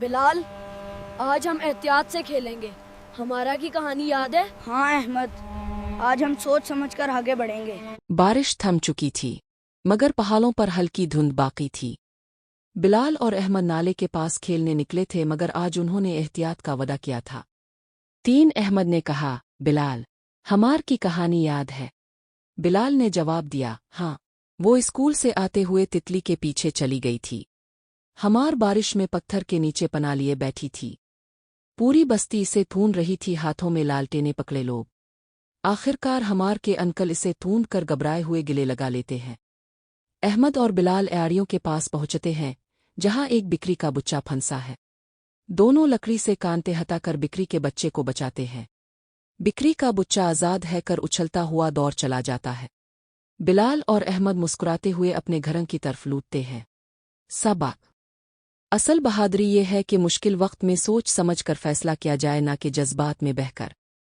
بلال، آج ہم احتیاط سے کھیلیں گے. ہمارا کی کہانی یاد ہے؟ ہاں احمد، آج ہم سوچ سمجھ کر آگے بڑھیں گے. بارش تھم چکی تھی مگر پہاڑوں پر ہلکی دھند باقی تھی. بلال اور احمد نالے کے پاس کھیلنے نکلے تھے مگر آج انہوں نے احتیاط کا وعدہ کیا تھا. احمد نے کہا، بلال، ہمار کی کہانی یاد ہے؟ بلال نے جواب دیا، ہاں، وہ اسکول سے آتے ہوئے تتلی کے پیچھے چلی گئی تھی. ہمار بارش میں پتھر کے نیچے پناہ لیے بیٹھی تھی. پوری بستی اسے ڈھونڈ رہی تھی، ہاتھوں میں لالٹینیں پکڑے لوگ. آخرکار ہمار کے انکل اسے ڈھونڈ کر گھبرائے ہوئے گلے لگا لیتے ہیں. احمد اور بلال ایاریوں کے پاس پہنچتے ہیں جہاں ایک بکری کا بچہ پھنسا ہے. دونوں لکڑی سے کانٹے ہٹا کر بکری کے بچے کو بچاتے ہیں. بکری کا بچہ آزاد ہے کر اچھلتا ہوا دور چلا جاتا ہے. بلال اور احمد مسکراتے ہوئے اپنے گھروں کی طرف لوٹتے ہیں. سبق: اصل بہادری یہ ہے کہ مشکل وقت میں سوچ سمجھ کر فیصلہ کیا جائے، نہ کہ جذبات میں بہہ کر.